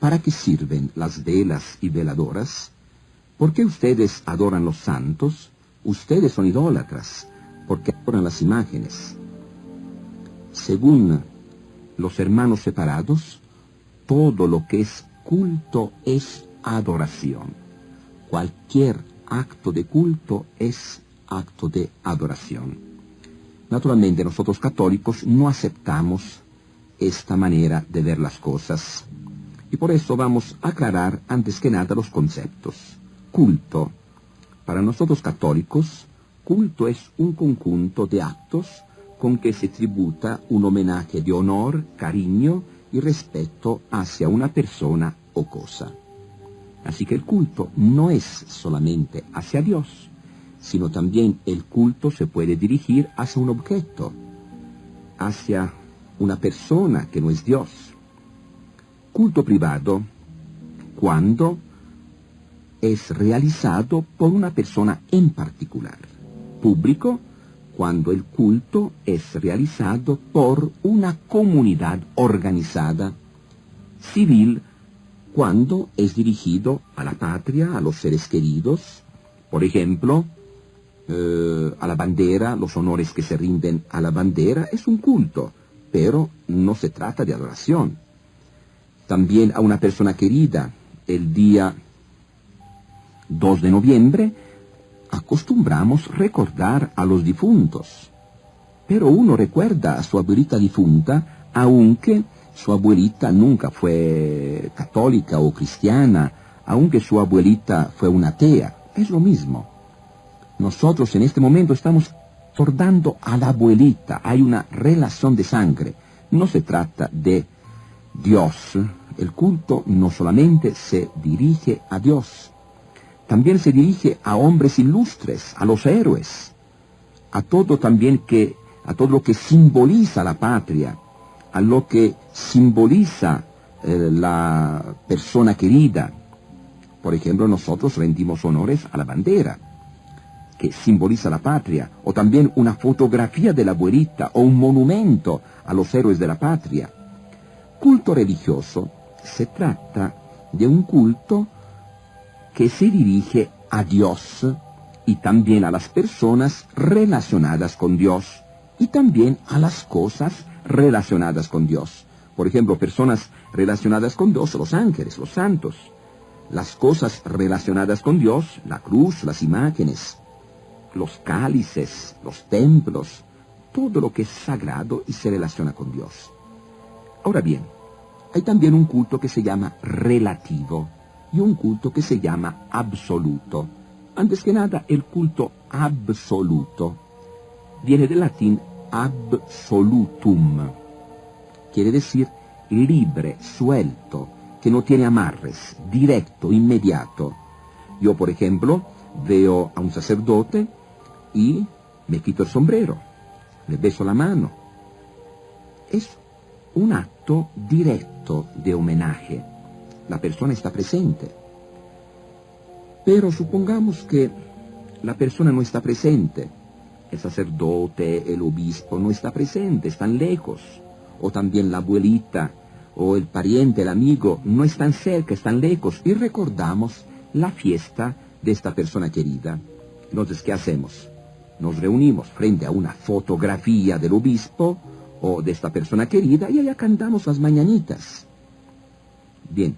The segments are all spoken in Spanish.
¿para qué sirven las velas y veladoras? ¿Por qué ustedes adoran los santos? Ustedes son idólatras, porque adoran las imágenes. Según los hermanos separados, todo lo que es culto es adoración. Cualquier acto de culto es acto de adoración. Naturalmente, nosotros católicos no aceptamos esta manera de ver las cosas. Y por eso vamos a aclarar antes que nada los conceptos. Culto. Para nosotros católicos, culto es un conjunto de actos con que se tributa un homenaje de honor, cariño y respeto hacia una persona o cosa. Así que el culto no es solamente hacia Dios, sino también el culto se puede dirigir hacia un objeto, hacia una persona que no es Dios. Culto privado, cuando es realizado por una persona en particular. Público, cuando el culto es realizado por una comunidad organizada. Civil, cuando es dirigido a la patria, a los seres queridos, por ejemplo, a la bandera, los honores que se rinden a la bandera, es un culto, pero no se trata de adoración. También a una persona querida, el día 2 de noviembre, acostumbramos recordar a los difuntos. Pero uno recuerda a su abuelita difunta, aunque su abuelita nunca fue católica o cristiana, aunque su abuelita fue una atea. Es lo mismo. Nosotros en este momento estamos recordando a la abuelita. Hay una relación de sangre. No se trata de Dios. El culto no solamente se dirige a Dios, también se dirige a hombres ilustres, a los héroes, a todo lo que simboliza la patria, a lo que simboliza la persona querida. Por ejemplo, nosotros rendimos honores a la bandera, que simboliza la patria, o también una fotografía de la abuelita, o un monumento a los héroes de la patria. Culto religioso se trata de un culto que se dirige a Dios y también a las personas relacionadas con Dios y también a las cosas relacionadas con Dios. Por ejemplo, personas relacionadas con Dios, los ángeles, los santos. Las cosas relacionadas con Dios, la cruz, las imágenes, los cálices, los templos, todo lo que es sagrado y se relaciona con Dios. Ahora bien, hay también un culto que se llama relativo y un culto que se llama absoluto. Antes que nada, el culto absoluto viene del latín absolutum. Quiere decir libre, suelto, que no tiene amarres, directo, inmediato. Yo, por ejemplo, veo a un sacerdote y me quito el sombrero, le beso la mano. Es un acto directo de homenaje. La persona está presente. Pero supongamos que la persona no está presente. El sacerdote, el obispo no está presente, están lejos. O también la abuelita, o el pariente, el amigo, no están cerca, están lejos. Y recordamos la fiesta de esta persona querida. Entonces, ¿qué hacemos? Nos reunimos frente a una fotografía del obispo o de esta persona querida y allá cantamos las mañanitas. Bien,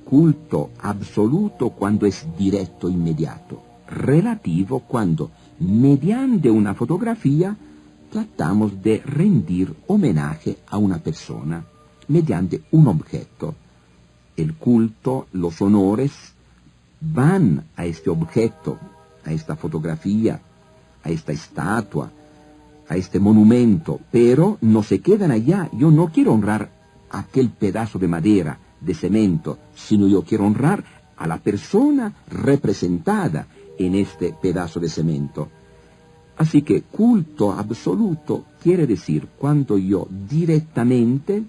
culto absoluto cuando es directo, inmediato. Relativo cuando, mediante una fotografía, tratamos de rendir homenaje a una persona mediante un objeto. El culto, los honores van a este objeto, a esta fotografía, a esta estatua, a este monumento, pero no se quedan allá. Yo no quiero honrar aquel pedazo de madera, de cemento, sino yo quiero honrar a la persona representada en este pedazo de cemento. Así que culto absoluto quiere decir cuando yo directamente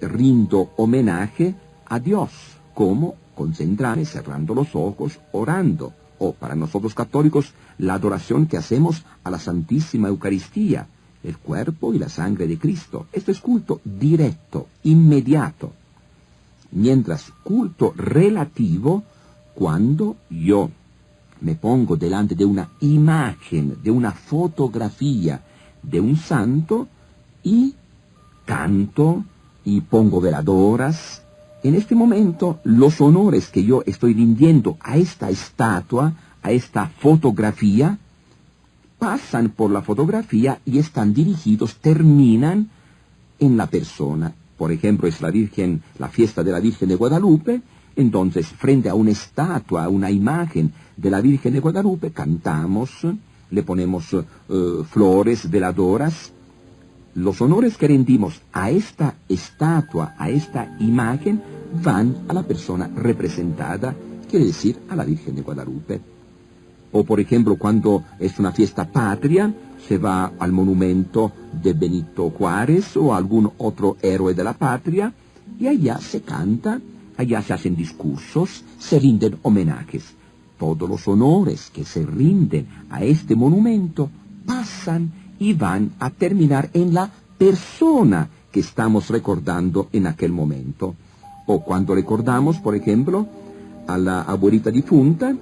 rindo homenaje a Dios, como concentrarme, cerrando los ojos, orando, o para nosotros católicos, la adoración que hacemos a la Santísima Eucaristía, el cuerpo y la sangre de Cristo. Esto es culto directo, inmediato. mientras culto relativo cuando yo me pongo delante de una imagen, de una fotografía de un santo y canto y pongo veladoras. En este momento, los honores que yo estoy rindiendo a esta estatua, a esta fotografía, pasan por la fotografía y están dirigidos, terminan en la persona. Por ejemplo, es la fiesta de la Virgen de Guadalupe. Entonces, frente a una estatua, a una imagen de la Virgen de Guadalupe, cantamos, le ponemos flores, veladoras. Los honores que rendimos a esta estatua, a esta imagen, van a la persona representada, quiere decir a la Virgen de Guadalupe. O, por ejemplo, cuando es una fiesta patria, se va al monumento de Benito Juárez o a algún otro héroe de la patria, y allá se canta, allá se hacen discursos, se rinden homenajes. Todos los honores que se rinden a este monumento pasan y van a terminar en la persona que estamos recordando en aquel momento. O cuando recordamos, por ejemplo, a la abuelita difunta,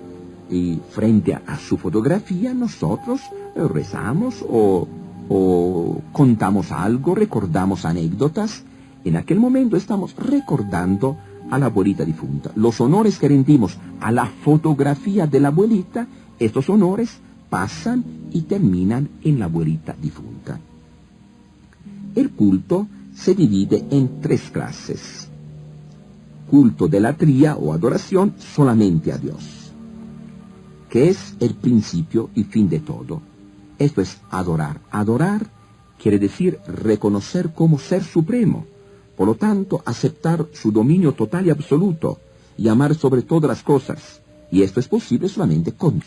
y frente a su fotografía nosotros rezamos o contamos algo, recordamos anécdotas. En aquel momento estamos recordando a la abuelita difunta. Los honores que rendimos a la fotografía de la abuelita, estos honores pasan y terminan en la abuelita difunta. El culto se divide en 3 clases. Culto de latría o adoración solamente a Dios, que es el principio y fin de todo. Esto es adorar. Adorar quiere decir reconocer como ser supremo, por lo tanto aceptar su dominio total y absoluto, y amar sobre todas las cosas. Y esto es posible solamente con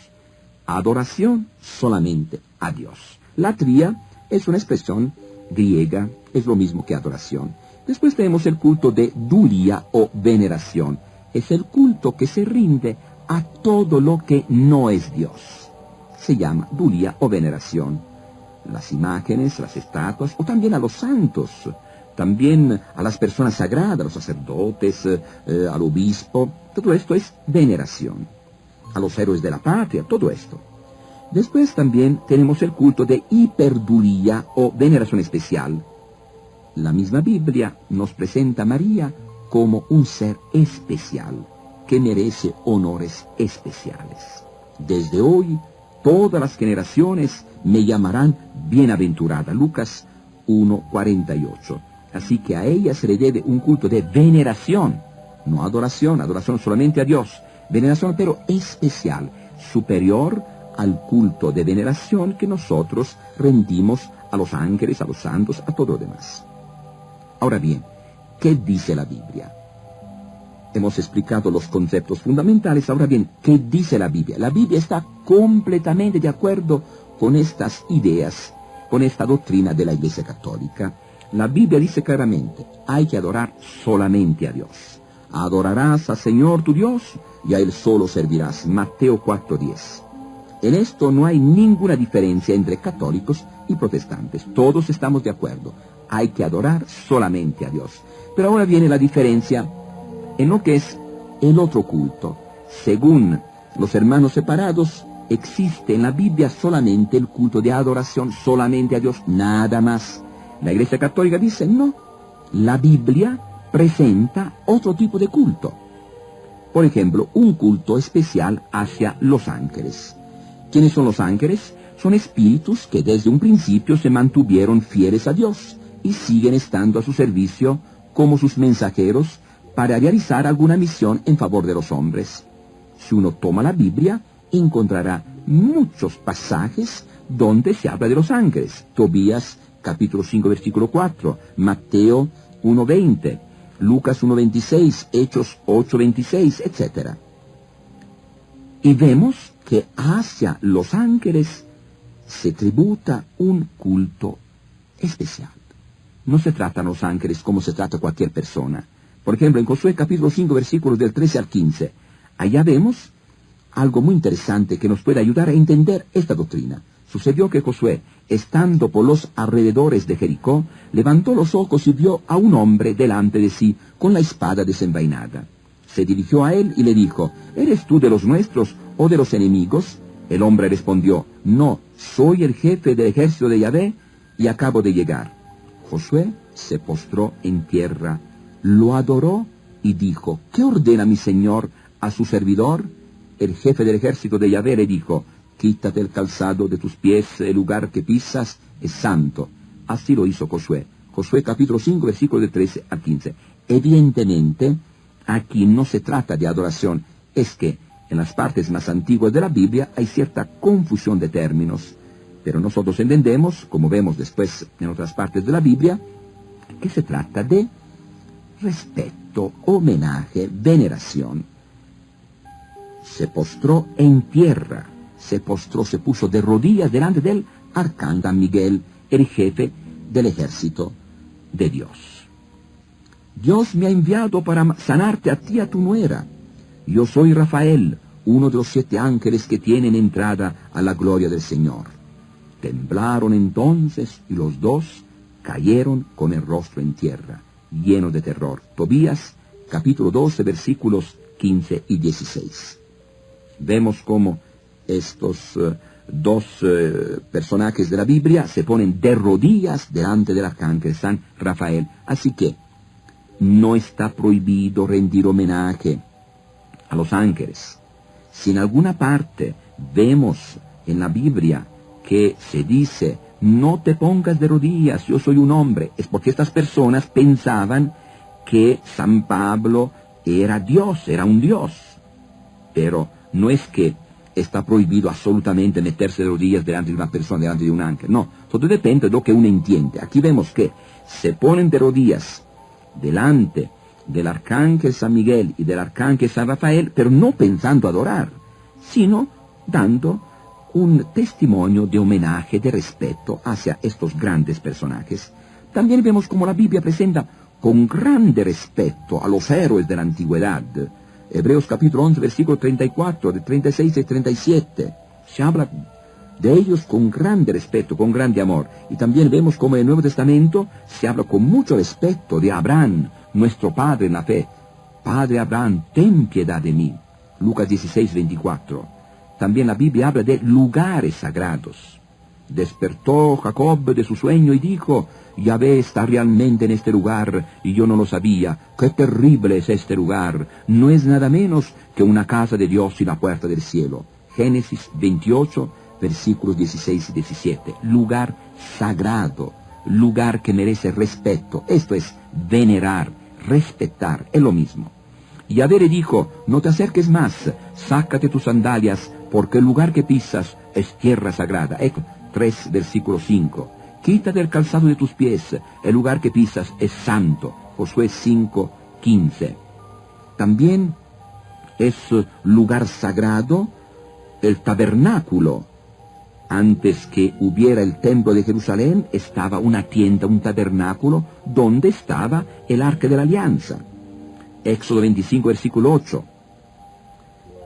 adoración solamente a Dios. Latría es una expresión griega, es lo mismo que adoración. Después tenemos el culto de dulía o veneración. Es el culto que se rinde a todo lo que no es Dios. Se llama dulía o veneración. Las imágenes, las estatuas, o también a los santos, también a las personas sagradas, a los sacerdotes, al obispo. Todo esto es veneración. A los héroes de la patria, todo esto. Después también tenemos el culto de hiperdulía o veneración especial. La misma Biblia nos presenta a María como un ser especial, que merece honores especiales. Desde hoy, todas las generaciones me llamarán bienaventurada. Lucas 1:48. Así que a ella se le debe un culto de veneración, no adoración, adoración solamente a Dios. Veneración pero especial, superior al culto de veneración que nosotros rendimos a los ángeles, a los santos, a todo lo demás. Ahora bien, ¿qué dice la Biblia? Hemos explicado los conceptos fundamentales. Ahora bien, ¿qué dice la Biblia? La Biblia está completamente de acuerdo con estas ideas, con esta doctrina de la Iglesia Católica. La Biblia dice claramente, hay que adorar solamente a Dios. Adorarás al Señor tu Dios y a Él solo servirás. Mateo 4:10. En esto no hay ninguna diferencia entre católicos y protestantes. Todos estamos de acuerdo. Hay que adorar solamente a Dios. Pero ahora viene la diferencia en lo que es el otro culto. Según los hermanos separados, existe en la Biblia solamente el culto de adoración solamente a Dios, nada más. La Iglesia Católica dice, no, la Biblia presenta otro tipo de culto. Por ejemplo, un culto especial hacia los ángeles. ¿Quiénes son los ángeles? Son espíritus que desde un principio se mantuvieron fieles a Dios y siguen estando a su servicio como sus mensajeros para realizar alguna misión en favor de los hombres. Si uno toma la Biblia, encontrará muchos pasajes donde se habla de los ángeles. Tobías capítulo 5 versículo 4, Mateo 1:20, Lucas 1:26, Hechos 8:26, etc. Y vemos que hacia los ángeles se tributa un culto especial. No se tratan los ángeles como se trata cualquier persona. Por ejemplo, en Josué capítulo 5 versículos del 13 al 15, allá vemos algo muy interesante que nos puede ayudar a entender esta doctrina. Sucedió que Josué, estando por los alrededores de Jericó, levantó los ojos y vio a un hombre delante de sí con la espada desenvainada. Se dirigió a él y le dijo: ¿Eres tú de los nuestros o de los enemigos? El hombre respondió: No, soy el jefe del ejército de Yahvé y acabo de llegar. Josué se postró en tierra, lo adoró y dijo: ¿Qué ordena mi señor a su servidor? El jefe del ejército de Yahvé le dijo: Quítate el calzado de tus pies, el lugar que pisas es santo. Así lo hizo Josué. Josué capítulo 5, versículos de 13 a 15. Evidentemente, aquí no se trata de adoración, es que en las partes más antiguas de la Biblia hay cierta confusión de términos, pero nosotros entendemos, como vemos después en otras partes de la Biblia, que se trata de respeto, homenaje, veneración. Se postró en tierra, se postró, se puso de rodillas delante del arcángel Miguel, el jefe del ejército de Dios. Dios me ha enviado para sanarte a ti y a tu nuera. Yo soy Rafael, uno de los 7 ángeles que tienen entrada a la gloria del Señor. Temblaron entonces y los dos cayeron con el rostro en tierra, llenos de terror. Tobías, capítulo 12, versículos 15 y 16. Vemos cómo estos dos personajes de la Biblia se ponen de rodillas delante del arcángel San Rafael. Así que no está prohibido rendir homenaje a los ángeles. Si en alguna parte vemos en la Biblia que se dice: no te pongas de rodillas, yo soy un hombre, es porque estas personas pensaban que San Pablo era Dios, era un Dios. Pero no es que está prohibido absolutamente meterse de rodillas delante de una persona, delante de un ángel. No, todo depende de lo que uno entiende. Aquí vemos que se ponen de rodillas delante del arcángel San Miguel y del arcángel San Rafael, pero no pensando adorar, sino dando un testimonio de homenaje, de respeto hacia estos grandes personajes. También vemos cómo la Biblia presenta con grande respeto a los héroes de la antigüedad. Hebreos capítulo 11, versículo 34, de 36 y 37. Se habla de ellos con grande respeto, con grande amor. Y también vemos cómo en el Nuevo Testamento se habla con mucho respeto de Abraham, nuestro padre en la fe. Padre Abraham, ten piedad de mí. Lucas 16, 24. También la Biblia habla de lugares sagrados. Despertó Jacob de su sueño y dijo: Yahvé está realmente en este lugar, y yo no lo sabía. ¡Qué terrible es este lugar! No es nada menos que una casa de Dios y la puerta del cielo. Génesis 28, versículos 16 y 17. Lugar sagrado, lugar que merece respeto. Esto es venerar, respetar, es lo mismo. Yahvé le dijo: no te acerques más, sácate tus sandalias, porque el lugar que pisas es tierra sagrada. 3, versículo 5. Quítate el calzado de tus pies, el lugar que pisas es santo. Josué 5, 15. También es lugar sagrado el tabernáculo. Antes que hubiera el templo de Jerusalén, estaba una tienda, un tabernáculo, donde estaba el arca de la alianza. Éxodo 25, versículo 8.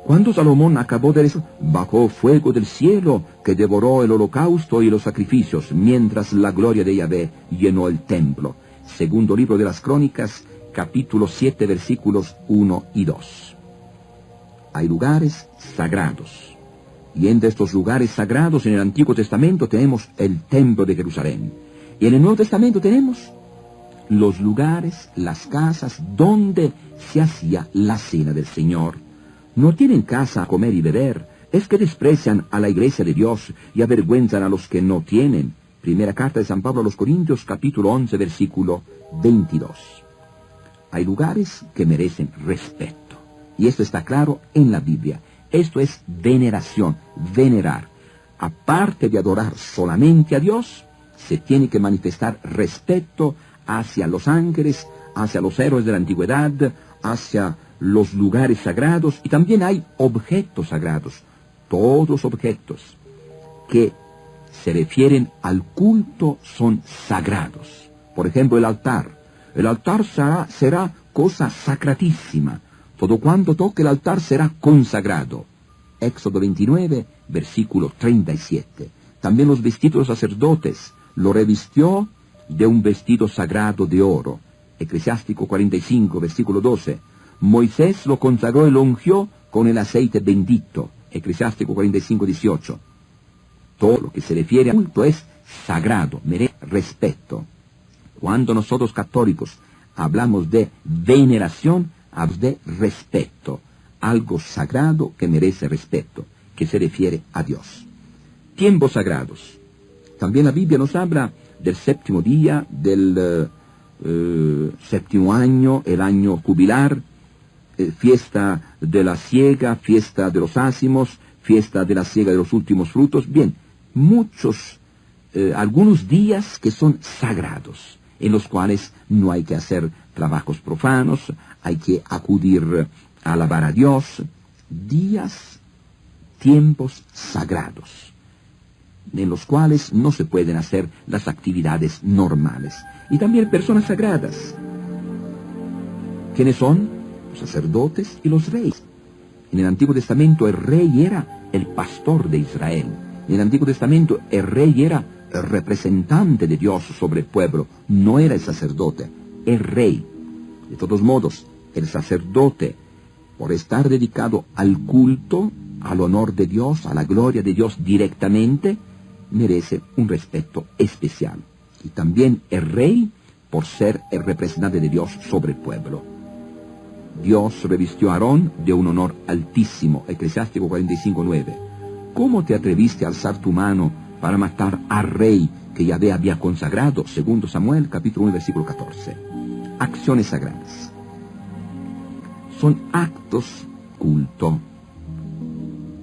Cuando Salomón acabó de eso, bajó fuego del cielo que devoró el holocausto y los sacrificios, mientras la gloria de Yahvé llenó el templo. Segundo libro de las Crónicas, capítulo 7, versículos 1 y 2. Hay lugares sagrados. Y entre estos lugares sagrados en el Antiguo Testamento tenemos el templo de Jerusalén. Y en el Nuevo Testamento tenemos los lugares, las casas donde se hacía la cena del Señor. No tienen casa a comer y beber, es que desprecian a la iglesia de Dios y avergüenzan a los que no tienen. Primera carta de San Pablo a los Corintios, capítulo 11, versículo 22. Hay lugares que merecen respeto, y esto está claro en la Biblia. Esto es veneración, venerar. Aparte de adorar solamente a Dios, se tiene que manifestar respeto hacia los ángeles, hacia los héroes de la antigüedad, hacia los lugares sagrados, y también hay objetos sagrados. Todos los objetos que se refieren al culto son sagrados. Por ejemplo, el altar. El altar será cosa sacratísima. Todo cuanto toque el altar será consagrado. Éxodo 29, versículo 37. también los vestidos de los sacerdotes, lo revistió de un vestido sagrado de oro. Eclesiástico 45, versículo 12. Moisés lo consagró y lo ungió con el aceite bendito. Eclesiástico 45, 18. Todo lo que se refiere al culto es sagrado, merece respeto. Cuando nosotros católicos hablamos de veneración, hablamos de respeto, algo sagrado que merece respeto, que se refiere a Dios. Tiempos sagrados. También la Biblia nos habla del séptimo día, del séptimo año, el año jubilar, fiesta de la siega, fiesta de los ácimos, fiesta de la siega de los últimos frutos. Bien, algunos días que son sagrados, en los cuales no hay que hacer trabajos profanos, hay que acudir a alabar a Dios. Tiempos sagrados, en los cuales no se pueden hacer las actividades normales. Y también personas sagradas. ¿Quiénes son? Los sacerdotes y los reyes. En el Antiguo Testamento el rey era el pastor de Israel. En el Antiguo Testamento el rey era el representante de Dios sobre el pueblo, no era el sacerdote, el rey. De todos modos, el sacerdote, por estar dedicado al culto, al honor de Dios, a la gloria de Dios directamente, merece un respeto especial. Y también el rey, por ser el representante de Dios sobre el pueblo. Dios revistió a Aarón de un honor altísimo. Eclesiástico 45, 9. ¿Cómo te atreviste a alzar tu mano para matar al rey que Yahvé había consagrado? 2 Samuel, capítulo 1, versículo 14. Acciones sagradas. Son actos culto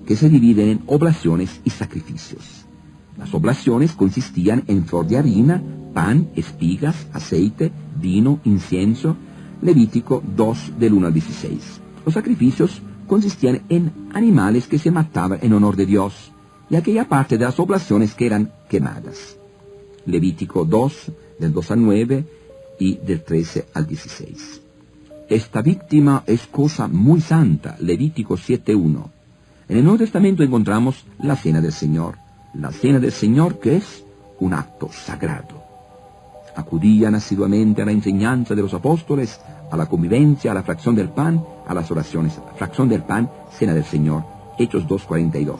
que se dividen en oblaciones y sacrificios. Las oblaciones consistían en flor de harina, pan, espigas, aceite, vino, incienso. Levítico 2, del 1 al 16. Los sacrificios consistían en animales que se mataban en honor de Dios, y aquella parte de las oblaciones que eran quemadas. Levítico 2, del 2 al 9 y del 13 al 16. Esta víctima es cosa muy santa. Levítico 7:1. En el Nuevo Testamento encontramos la Cena del Señor. La Cena del Señor, que es un acto sagrado. Acudían asiduamente a la enseñanza de los apóstoles, a la convivencia, a la fracción del pan, a las oraciones. Fracción del pan, Cena del Señor. Hechos 2:42.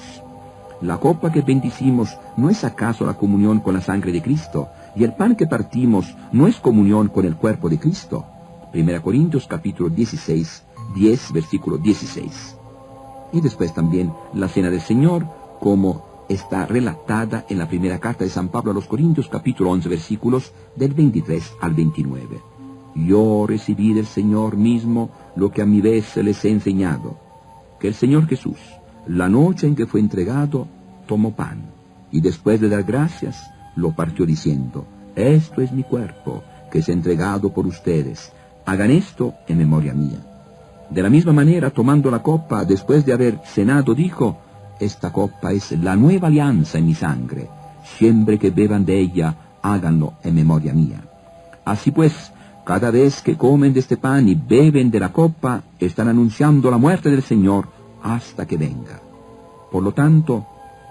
La copa que bendicimos no es acaso la comunión con la sangre de Cristo, y el pan que partimos no es comunión con el cuerpo de Cristo. 1 Corintios capítulo 16, 10, versículo 16. Y después también la Cena del Señor, como está relatada en la primera carta de San Pablo a los Corintios, capítulo 11, versículos del 23 al 29. Yo recibí del Señor mismo lo que a mi vez les he enseñado, que el Señor Jesús, la noche en que fue entregado, tomó pan, y después de dar gracias, lo partió diciendo: esto es mi cuerpo, que es entregado por ustedes. Hagan esto en memoria mía. De la misma manera, tomando la copa, después de haber cenado, dijo: esta copa es la nueva alianza en mi sangre. Siempre que beban de ella, háganlo en memoria mía. Así pues, cada vez que comen de este pan y beben de la copa, están anunciando la muerte del Señor hasta que venga. Por lo tanto,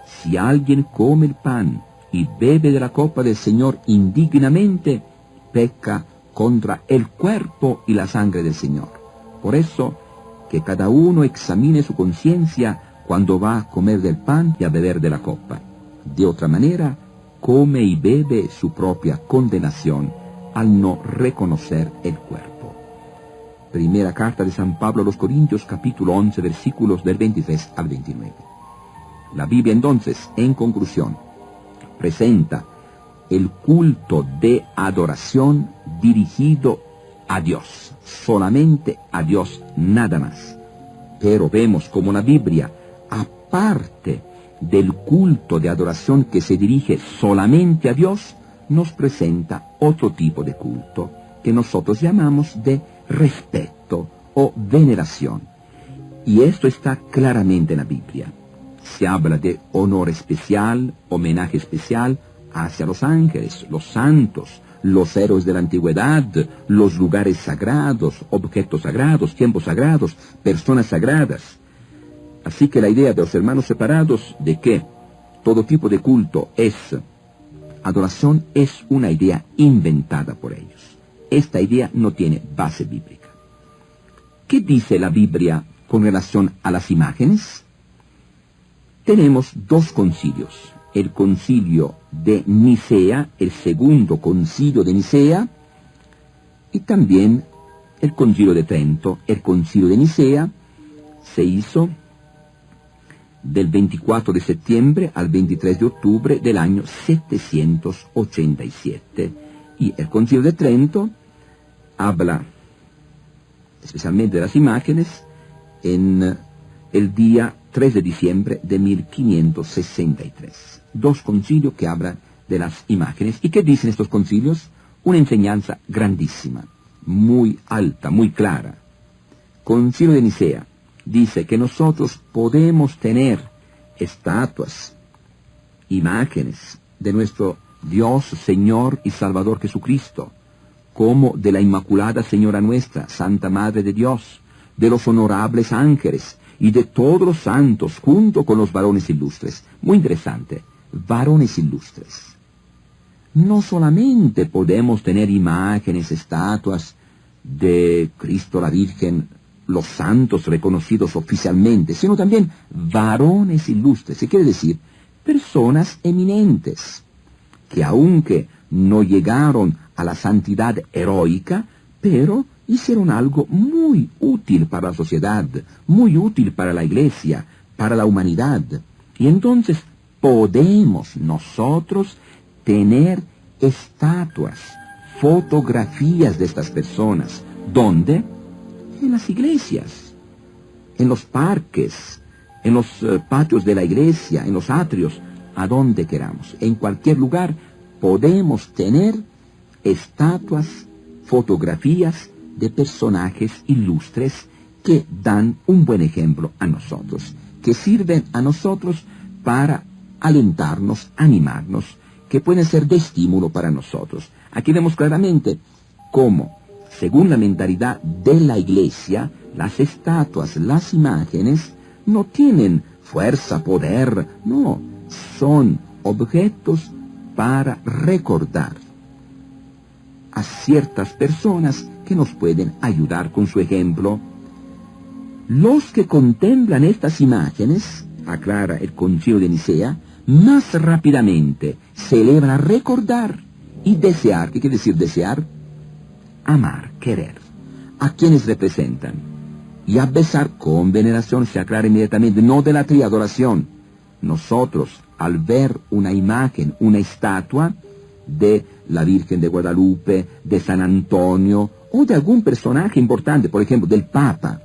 si alguien come el pan y bebe de la copa del Señor indignamente, peca contra el cuerpo y la sangre del Señor. Por eso, que cada uno examine su conciencia cuando va a comer del pan y a beber de la copa. De otra manera, come y bebe su propia condenación al no reconocer el cuerpo. Primera carta de San Pablo a los Corintios, capítulo 11, versículos del 23 al 29. La Biblia entonces, en conclusión, presenta el culto de adoración dirigido a Dios, solamente a Dios, nada más. Pero vemos como la Biblia, aparte del culto de adoración que se dirige solamente a Dios, nos presenta otro tipo de culto que nosotros llamamos de respeto o veneración. Y esto está claramente en la Biblia. Se habla de honor especial, homenaje especial hacia los ángeles, los santos, los héroes de la antigüedad, los lugares sagrados, objetos sagrados, tiempos sagrados, personas sagradas. Así que la idea de los hermanos separados de que todo tipo de culto es adoración, es una idea inventada por ellos. Esta idea no tiene base bíblica. ¿Qué dice la Biblia con relación a las imágenes? Tenemos dos concilios. El concilio de Nicea, el segundo concilio de Nicea, y también el concilio de Trento. El concilio de Nicea se hizo del 24 de septiembre al 23 de octubre del año 787. Y el concilio de Trento habla especialmente de las imágenes en el día 3 de diciembre de 1563. Dos concilios que hablan de las imágenes. ¿Y qué dicen estos concilios? Una enseñanza grandísima, muy alta, muy clara. Concilio de Nicea dice que nosotros podemos tener estatuas, imágenes de nuestro Dios, Señor y Salvador Jesucristo, como de la Inmaculada Señora nuestra, Santa Madre de Dios, de los honorables ángeles y de todos los santos, junto con los varones ilustres. Muy interesante, varones ilustres. No solamente podemos tener imágenes, estatuas de Cristo, la Virgen, los santos reconocidos oficialmente, sino también varones ilustres. ¿Qué quiere decir? Personas eminentes, que aunque no llegaron a la santidad heroica, pero hicieron algo muy útil para la sociedad, muy útil para la Iglesia, para la humanidad. Y entonces podemos nosotros tener estatuas, fotografías de estas personas. ¿Dónde? En las iglesias, en los parques, en los patios de la iglesia, en los atrios, a donde queramos. En cualquier lugar podemos tener estatuas, fotografías de personajes ilustres que dan un buen ejemplo a nosotros, que sirven a nosotros para alentarnos, animarnos, que pueden ser de estímulo para nosotros. Aquí vemos claramente cómo, según la mentalidad de la Iglesia, las estatuas, las imágenes, no tienen fuerza, poder, no, son objetos para recordar a ciertas personas que nos pueden ayudar con su ejemplo. Los que contemplan estas imágenes, aclara el Concilio de Nicea, más rápidamente se elevan a recordar y desear. ¿Qué quiere decir desear? Amar, querer a quienes representan, y a besar con veneración. Se aclara inmediatamente, no idolatría, adoración. Nosotros, al ver una imagen, una estatua de la Virgen de Guadalupe, de San Antonio, o de algún personaje importante, por ejemplo, del Papa,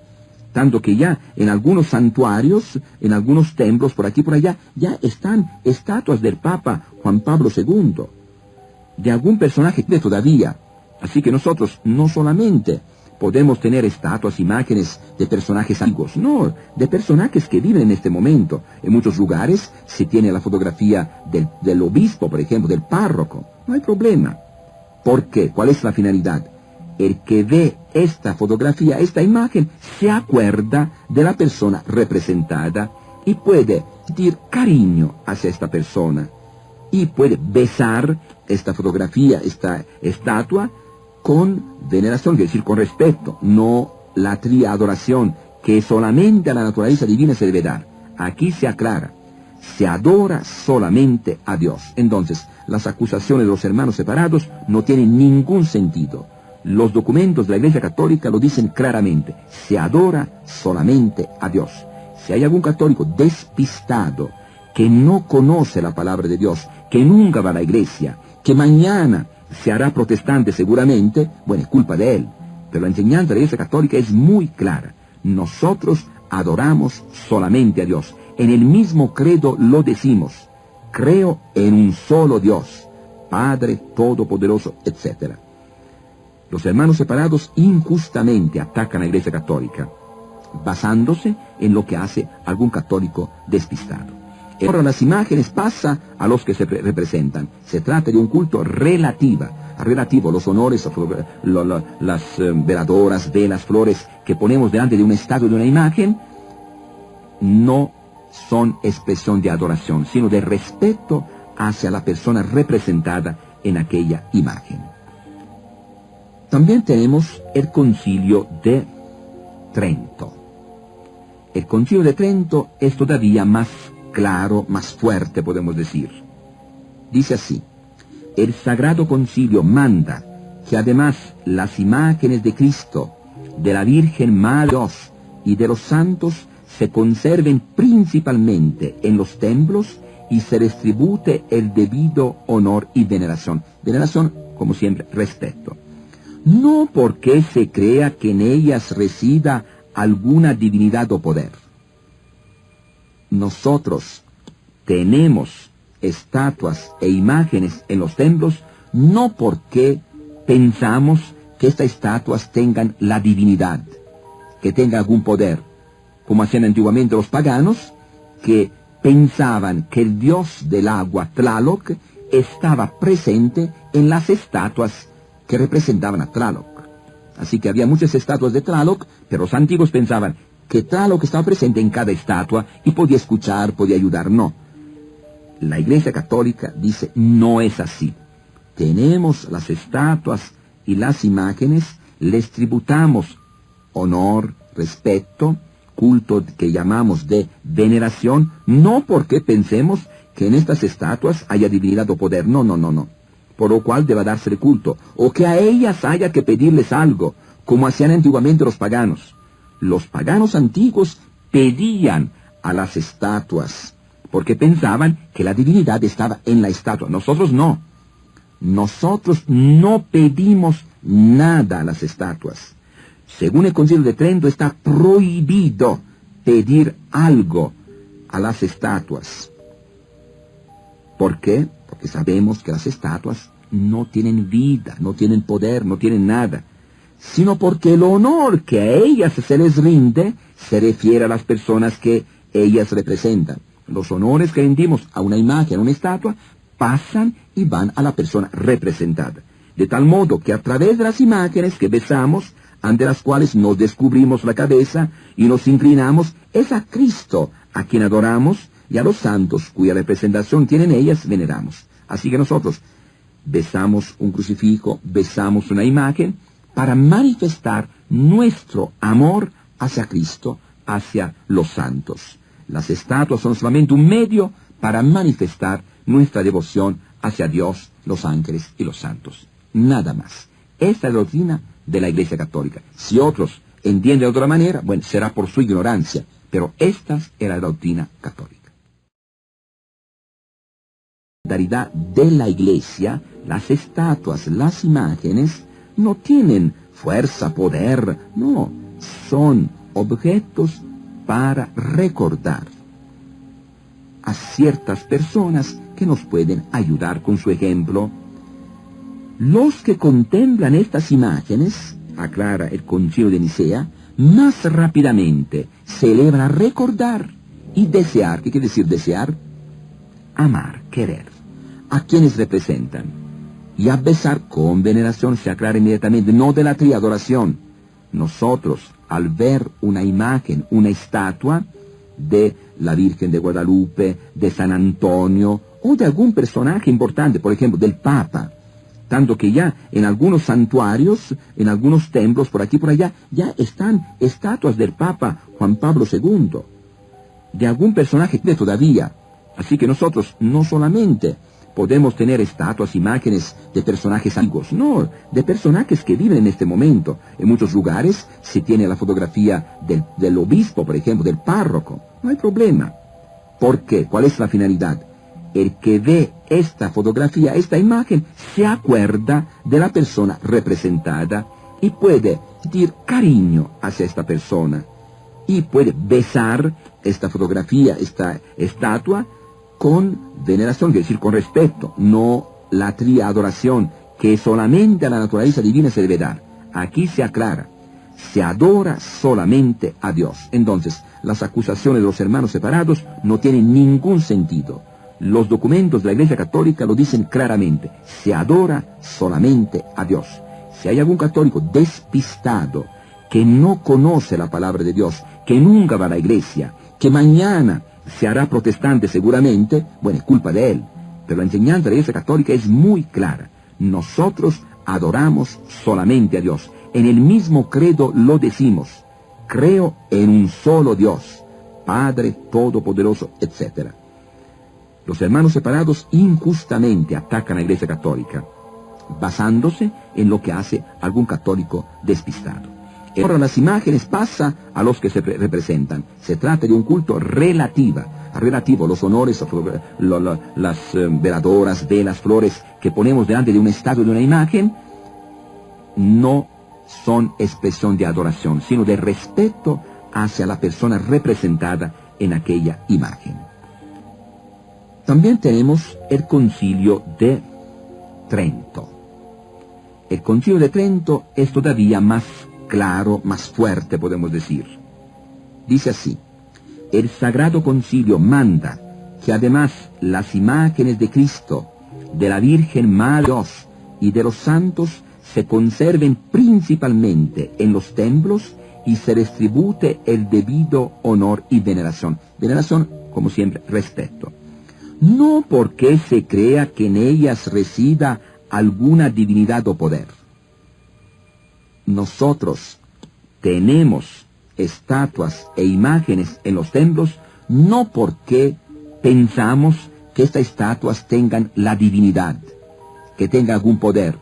tanto que ya en algunos santuarios, en algunos templos, por aquí y por allá, ya están estatuas del Papa Juan Pablo II, de algún personaje de todavía. Así que nosotros no solamente podemos tener estatuas, imágenes de personajes antiguos, no, de personajes que viven en este momento. En muchos lugares se tiene la fotografía del obispo, por ejemplo, del párroco. No hay problema. ¿Por qué? ¿Cuál es la finalidad? El que ve esta fotografía, esta imagen, se acuerda de la persona representada y puede sentir cariño hacia esta persona. Y puede besar esta fotografía, esta estatua, con veneración, quiere decir con respeto, no latría, adoración, que solamente a la naturaleza divina se debe dar. Aquí se aclara, se adora solamente a Dios. Entonces, las acusaciones de los hermanos separados no tienen ningún sentido. Los documentos de la Iglesia Católica lo dicen claramente, se adora solamente a Dios. Si hay algún católico despistado, que no conoce la palabra de Dios, que nunca va a la iglesia, que mañana se hará protestante seguramente, bueno, es culpa de él. Pero la enseñanza de la Iglesia Católica es muy clara. Nosotros adoramos solamente a Dios. En el mismo credo lo decimos. Creo en un solo Dios, Padre Todopoderoso, etc. Los hermanos separados injustamente atacan a la Iglesia Católica, basándose en lo que hace algún católico despistado. Ahora las imágenes pasa a los que se representan. Se trata de un culto relativo, los honores, las veladoras, velas, flores que ponemos delante de una estatua, de una imagen, no son expresión de adoración, sino de respeto hacia la persona representada en aquella imagen. También tenemos el Concilio de Trento. El Concilio de Trento es todavía más claro, más fuerte, podemos decir. Dice así: el Sagrado Concilio manda que además las imágenes de Cristo, de la Virgen Madre de Dios y de los santos se conserven principalmente en los templos y se les tribute el debido honor y veneración. Veneración, como siempre, respeto. No porque se crea que en ellas resida alguna divinidad o poder. Nosotros tenemos estatuas e imágenes en los templos no porque pensamos que estas estatuas tengan la divinidad, que tengan algún poder, como hacían antiguamente los paganos, que pensaban que el dios del agua, Tlaloc, estaba presente en las estatuas que representaban a Tlaloc. Así que había muchas estatuas de Tlaloc, pero los antiguos pensaban que Tlaloc estaba presente en cada estatua y podía escuchar, podía ayudar. No. La Iglesia Católica dice, no es así. Tenemos las estatuas y las imágenes, les tributamos honor, respeto, culto que llamamos de veneración, no porque pensemos que en estas estatuas haya divinidad o poder, no, por lo cual deba dársele culto, o que a ellas haya que pedirles algo, como hacían antiguamente los paganos. Los paganos antiguos pedían a las estatuas, porque pensaban que la divinidad estaba en la estatua. Nosotros no. Nosotros no pedimos nada a las estatuas. Según el Concilio de Trento, está prohibido pedir algo a las estatuas. ¿Por qué? Porque sabemos que las estatuas no tienen vida, no tienen poder, no tienen nada, sino porque el honor que a ellas se les rinde se refiere a las personas que ellas representan. Los honores que rendimos a una imagen, a una estatua, pasan y van a la persona representada. De tal modo que a través de las imágenes que besamos, ante las cuales nos descubrimos la cabeza y nos inclinamos, es a Cristo a quien adoramos y a los santos cuya representación tienen ellas veneramos. Así que nosotros besamos un crucifijo, besamos una imagen para manifestar nuestro amor hacia Cristo, hacia los santos. Las estatuas son solamente un medio para manifestar nuestra devoción hacia Dios, los ángeles y los santos. Nada más. Esta es la doctrina de la Iglesia Católica. Si otros entienden de otra manera, bueno, será por su ignorancia, pero esta era la doctrina católica. La realidad de la Iglesia, las estatuas, las imágenes, no tienen fuerza, poder, no, son objetos para recordar a ciertas personas que nos pueden ayudar con su ejemplo. Los que contemplan estas imágenes, aclara el Concilio de Nicea, más rápidamente se elevan a recordar y desear. ¿Qué quiere decir desear? Amar, querer, a quienes representan. Y a besar con veneración, se aclara inmediatamente, no de la adoración. Nosotros, al ver una imagen, una estatua de la Virgen de Guadalupe, de San Antonio, o de algún personaje importante, por ejemplo, del Papa, tanto que ya en algunos santuarios, en algunos templos, por aquí y por allá, ya están estatuas del Papa Juan Pablo II, de algún personaje que todavía. Así que nosotros no solamente podemos tener estatuas, imágenes de personajes antiguos, no, de personajes que viven en este momento. En muchos lugares se tiene la fotografía del obispo, por ejemplo, del párroco. No hay problema. ¿Por qué? ¿Cuál es la finalidad? El que ve esta fotografía, esta imagen, se acuerda de la persona representada y puede sentir cariño hacia esta persona. Y puede besar esta fotografía, esta estatua, con veneración, quiere decir con respeto, no la adoración que solamente a la naturaleza divina se debe dar. Aquí se aclara, se adora solamente a Dios. Entonces, las acusaciones de los hermanos separados no tienen ningún sentido. Los documentos de la Iglesia Católica lo dicen claramente, se adora solamente a Dios. Si hay algún católico despistado, que no conoce la palabra de Dios, que nunca va a la iglesia, que mañana se hará protestante seguramente, bueno, es culpa de él. Pero la enseñanza de la Iglesia Católica es muy clara. Nosotros adoramos solamente a Dios. En el mismo credo lo decimos. Creo en un solo Dios, Padre Todopoderoso, etc. Los hermanos separados injustamente atacan a la Iglesia Católica, basándose en lo que hace algún católico despistado. Ahora las imágenes pasa a los que se representan. Se trata de un culto relativo, los honores, las veladoras, velas, flores que ponemos delante de un estatua de una imagen, no son expresión de adoración, sino de respeto hacia la persona representada en aquella imagen. También tenemos el Concilio de Trento. El Concilio de Trento es todavía más claro, más fuerte, podemos decir. Dice así: el Sagrado Concilio manda que además las imágenes de Cristo, de la Virgen Madre de Dios y de los santos se conserven principalmente en los templos y se les tribute el debido honor y veneración. Veneración, como siempre, respeto. No porque se crea que en ellas resida alguna divinidad o poder. Nosotros tenemos estatuas e imágenes en los templos no porque pensamos que estas estatuas tengan la divinidad, que tengan algún poder,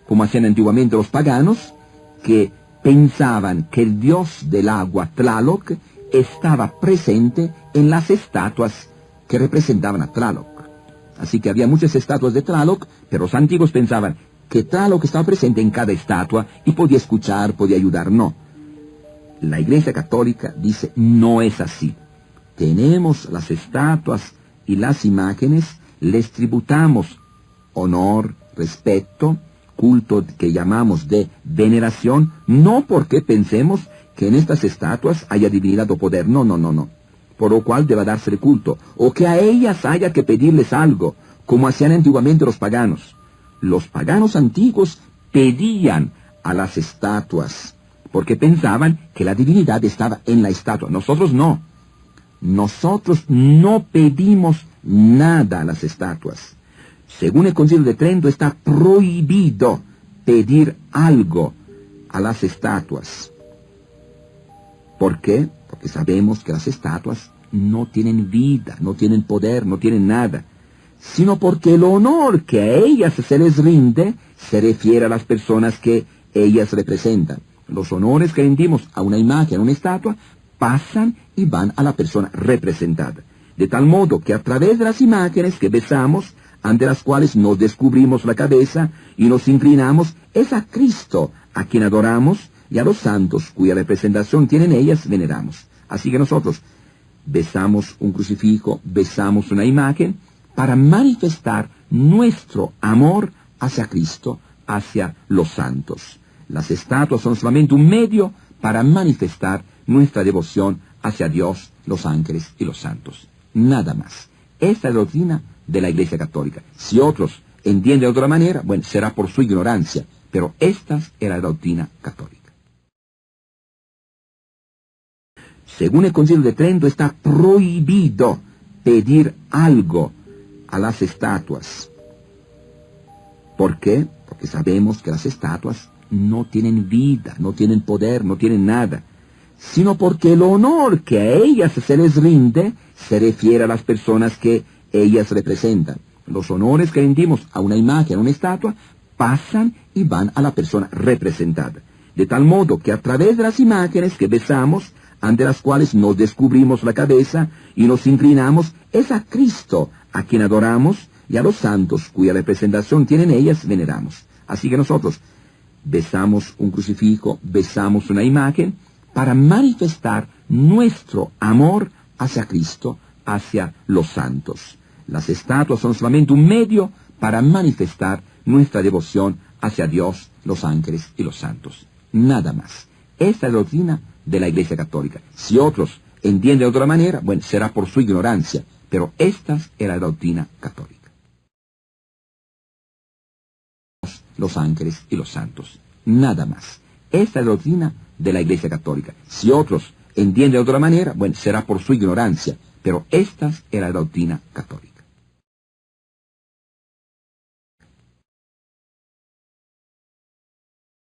como hacían antiguamente los paganos, que pensaban que el dios del agua, Tlaloc, estaba presente en las estatuas que representaban a Tlaloc. Así que había muchas estatuas de Tlaloc, pero los antiguos pensaban que Tlaloc estaba presente en cada estatua y podía escuchar, podía ayudar. No. La Iglesia Católica dice, no es así. Tenemos las estatuas y las imágenes, les tributamos honor, respeto, culto que llamamos de veneración, no porque pensemos que en estas estatuas haya divinidad o poder, no. Por lo cual deba dársele culto, o que a ellas haya que pedirles algo, como hacían antiguamente los paganos. Los paganos antiguos pedían a las estatuas, porque pensaban que la divinidad estaba en la estatua. Nosotros no. Nosotros no pedimos nada a las estatuas. Según el Concilio de Trento, está prohibido pedir algo a las estatuas. ¿Por qué? Porque sabemos que las estatuas no tienen vida, no tienen poder, no tienen nada, sino porque el honor que a ellas se les rinde se refiere a las personas que ellas representan. Los honores que rendimos a una imagen, a una estatua, pasan y van a la persona representada. De tal modo que a través de las imágenes que besamos, ante las cuales nos descubrimos la cabeza y nos inclinamos, es a Cristo a quien adoramos y a los santos cuya representación tienen ellas veneramos. Así que nosotros besamos un crucifijo, besamos una imagen para manifestar nuestro amor hacia Cristo, hacia los santos. Las estatuas son solamente un medio para manifestar nuestra devoción hacia Dios, los ángeles y los santos. Nada más. Esta es la doctrina de la Iglesia Católica. Si otros entienden de otra manera, bueno, será por su ignorancia, pero esta era la doctrina católica. Según el Concilio de Trento, está prohibido pedir algo a las estatuas. ¿Por qué? Porque sabemos que las estatuas no tienen vida, no tienen poder, no tienen nada, sino porque el honor que a ellas se les rinde se refiere a las personas que ellas representan. Los honores que rendimos a una imagen, a una estatua, pasan y van a la persona representada. De tal modo que a través de las imágenes que besamos, ante las cuales nos descubrimos la cabeza y nos inclinamos, es a Cristo a quien adoramos y a los santos cuya representación tienen ellas veneramos. Así que nosotros besamos un crucifijo, besamos una imagen para manifestar nuestro amor hacia Cristo, hacia los santos. Las estatuas son solamente un medio para manifestar nuestra devoción hacia Dios, los ángeles y los santos. Nada más. Esta es la doctrina de la Iglesia Católica. Si otros entienden de otra manera, bueno, será por su ignorancia, pero esta era la doctrina católica. Los ángeles y los santos. Nada más. Esta es la doctrina de la Iglesia Católica. Si otros entiende de otra manera, bueno, será por su ignorancia, pero esta es la doctrina católica.